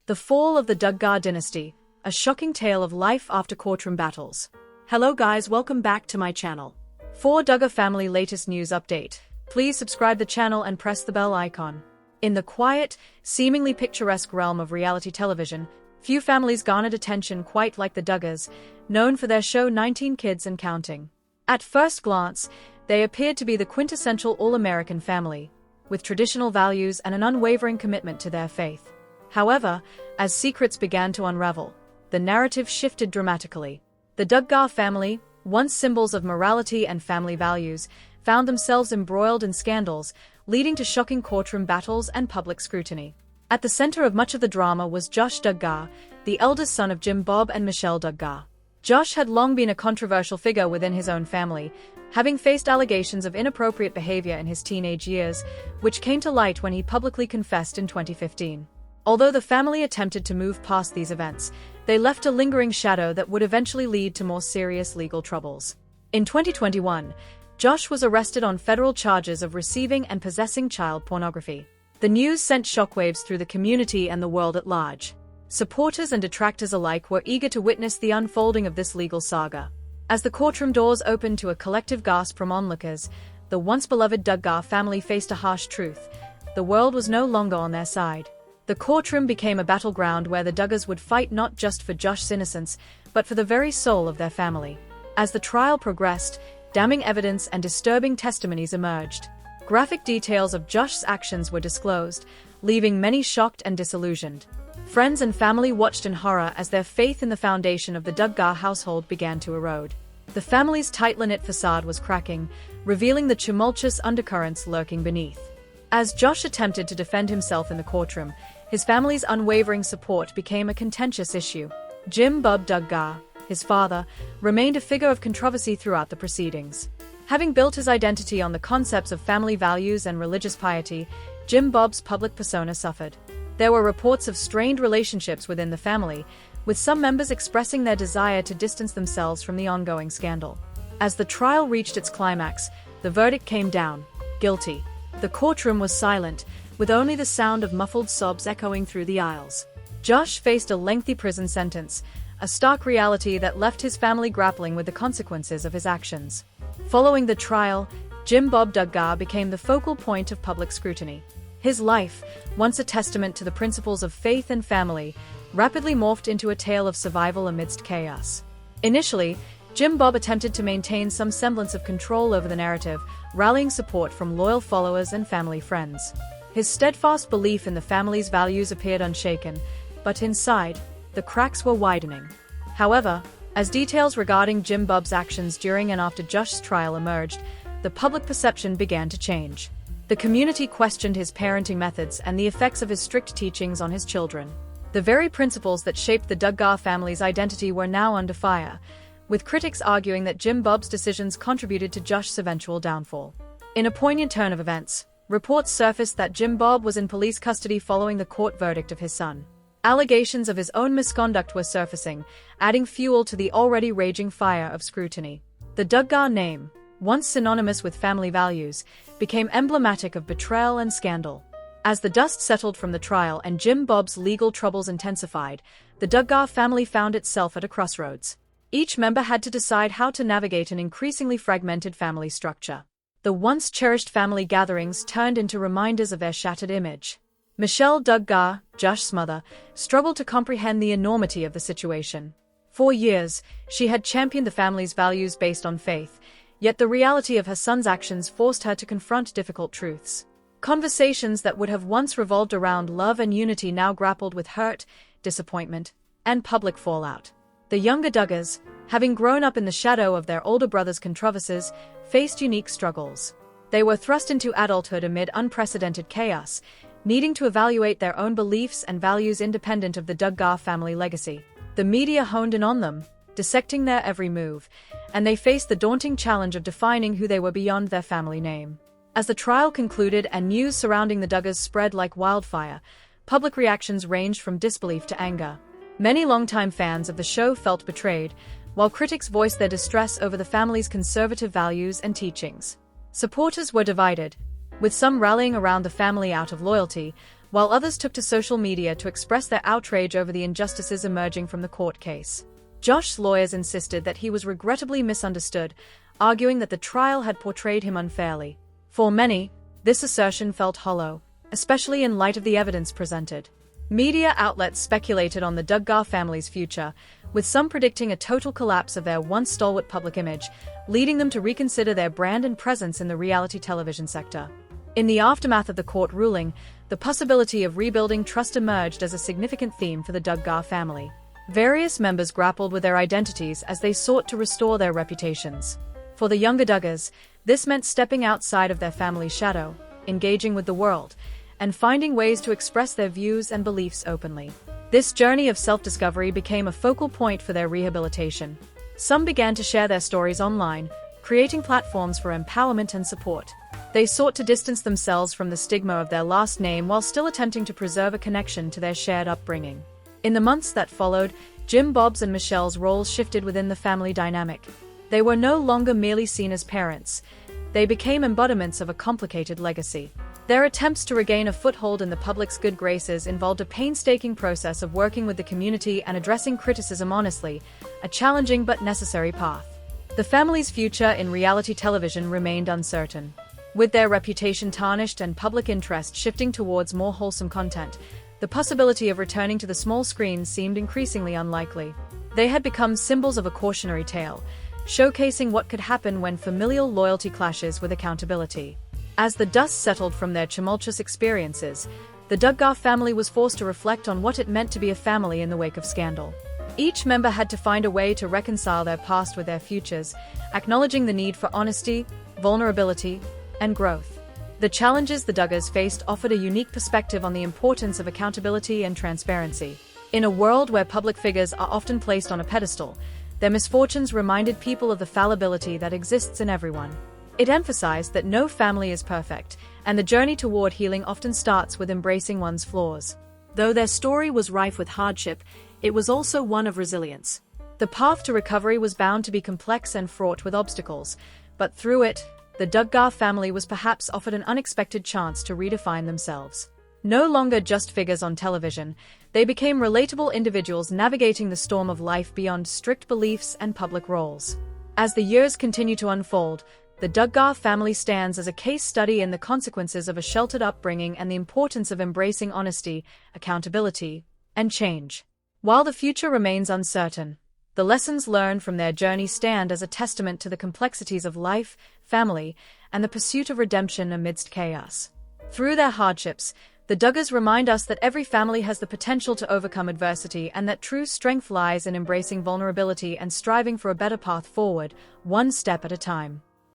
The Fall of the Duggar Dynasty, a shocking tale of life after courtroom battles. Hello guys, welcome back to my channel. For Duggar Family latest news update, please subscribe the channel and press the bell icon. In the quiet, seemingly picturesque realm of reality television, few families garnered attention quite like the Duggars, known for their show 19 Kids and Counting. At first glance, they appeared to be the quintessential all-American family, with traditional values and an unwavering commitment to their faith. However, as secrets began to unravel, the narrative shifted dramatically. The Duggar family, once symbols of morality and family values, found themselves embroiled in scandals, leading to shocking courtroom battles and public scrutiny. At the center of much of the drama was Josh Duggar, the eldest son of Jim Bob and Michelle Duggar. Josh had long been a controversial figure within his own family, having faced allegations of inappropriate behavior in his teenage years, which came to light when he publicly confessed in 2015. Although the family attempted to move past these events, they left a lingering shadow that would eventually lead to more serious legal troubles. In 2021, Josh was arrested on federal charges of receiving and possessing child pornography. The news sent shockwaves through the community and the world at large. Supporters and detractors alike were eager to witness the unfolding of this legal saga. As the courtroom doors opened to a collective gasp from onlookers, the once beloved Duggar family faced a harsh truth: the world was no longer on their side. The courtroom became a battleground where the Duggars would fight not just for Josh's innocence, but for the very soul of their family. As the trial progressed, damning evidence and disturbing testimonies emerged. Graphic details of Josh's actions were disclosed, leaving many shocked and disillusioned. Friends and family watched in horror as their faith in the foundation of the Duggar household began to erode. The family's tightly-knit facade was cracking, revealing the tumultuous undercurrents lurking beneath. As Josh attempted to defend himself in the courtroom, his family's unwavering support became a contentious issue. Jim Bob Duggar, his father, remained a figure of controversy throughout the proceedings. Having built his identity on the concepts of family values and religious piety, Jim Bob's public persona suffered. There were reports of strained relationships within the family, with some members expressing their desire to distance themselves from the ongoing scandal. As the trial reached its climax, the verdict came down: guilty. The courtroom was silent, with only the sound of muffled sobs echoing through the aisles. Josh faced a lengthy prison sentence, a stark reality that left his family grappling with the consequences of his actions. Following the trial, Jim Bob Duggar became the focal point of public scrutiny. His life, once a testament to the principles of faith and family, rapidly morphed into a tale of survival amidst chaos. Initially, Jim Bob attempted to maintain some semblance of control over the narrative, rallying support from loyal followers and family friends. His steadfast belief in the family's values appeared unshaken, but inside, the cracks were widening. However, as details regarding Jim Bob's actions during and after Josh's trial emerged, the public perception began to change. The community questioned his parenting methods and the effects of his strict teachings on his children. The very principles that shaped the Duggar family's identity were now under fire, with critics arguing that Jim Bob's decisions contributed to Josh's eventual downfall. In a poignant turn of events, reports surfaced that Jim Bob was in police custody following the court verdict of his son. Allegations of his own misconduct were surfacing, adding fuel to the already raging fire of scrutiny. The Duggar name, once synonymous with family values, became emblematic of betrayal and scandal. As the dust settled from the trial and Jim Bob's legal troubles intensified, the Duggar family found itself at a crossroads. Each member had to decide how to navigate an increasingly fragmented family structure. The once cherished family gatherings turned into reminders of their shattered image. Michelle Duggar, Josh's mother, struggled to comprehend the enormity of the situation. For years, she had championed the family's values based on faith, yet the reality of her son's actions forced her to confront difficult truths. Conversations that would have once revolved around love and unity now grappled with hurt, disappointment, and public fallout. The younger Duggars, having grown up in the shadow of their older brother's controversies, faced unique struggles. They were thrust into adulthood amid unprecedented chaos, needing to evaluate their own beliefs and values independent of the Duggar family legacy. The media honed in on them, dissecting their every move, and they faced the daunting challenge of defining who they were beyond their family name. As the trial concluded and news surrounding the Duggars spread like wildfire, public reactions ranged from disbelief to anger. Many longtime fans of the show felt betrayed, while critics voiced their distress over the family's conservative values and teachings. Supporters were divided, with some rallying around the family out of loyalty, while others took to social media to express their outrage over the injustices emerging from the court case. Josh's lawyers insisted that he was regrettably misunderstood, arguing that the trial had portrayed him unfairly. For many, this assertion felt hollow, especially in light of the evidence presented. Media outlets speculated on the Duggar family's future, with some predicting a total collapse of their once stalwart public image, leading them to reconsider their brand and presence in the reality television sector. In the aftermath of the court ruling, the possibility of rebuilding trust emerged as a significant theme for the Duggar family. Various members grappled with their identities as they sought to restore their reputations. For the younger Duggars, this meant stepping outside of their family's shadow, engaging with the world, and finding ways to express their views and beliefs openly. This journey of self-discovery became a focal point for their rehabilitation. Some began to share their stories online, creating platforms for empowerment and support. They sought to distance themselves from the stigma of their last name while still attempting to preserve a connection to their shared upbringing. In the months that followed, Jim Bob's and Michelle's roles shifted within the family dynamic. They were no longer merely seen as parents. They became embodiments of a complicated legacy. Their attempts to regain a foothold in the public's good graces involved a painstaking process of working with the community and addressing criticism honestly, a challenging but necessary path. The family's future in reality television remained uncertain. With their reputation tarnished and public interest shifting towards more wholesome content, the possibility of returning to the small screen seemed increasingly unlikely. They had become symbols of a cautionary tale, showcasing what could happen when familial loyalty clashes with accountability. As the dust settled from their tumultuous experiences, the Duggar family was forced to reflect on what it meant to be a family in the wake of scandal. Each member had to find a way to reconcile their past with their futures, acknowledging the need for honesty, vulnerability, and growth. The challenges the Duggars faced offered a unique perspective on the importance of accountability and transparency. In a world where public figures are often placed on a pedestal, their misfortunes reminded people of the fallibility that exists in everyone. It emphasized that no family is perfect, and the journey toward healing often starts with embracing one's flaws. Though their story was rife with hardship, it was also one of resilience. The path to recovery was bound to be complex and fraught with obstacles, but through it, the Duggar family was perhaps offered an unexpected chance to redefine themselves. No longer just figures on television, they became relatable individuals navigating the storm of life beyond strict beliefs and public roles. As the years continue to unfold, the Duggar family stands as a case study in the consequences of a sheltered upbringing and the importance of embracing honesty, accountability, and change. While the future remains uncertain, the lessons learned from their journey stand as a testament to the complexities of life, family, and the pursuit of redemption amidst chaos. Through their hardships, the Duggars remind us that every family has the potential to overcome adversity and that true strength lies in embracing vulnerability and striving for a better path forward, one step at a time.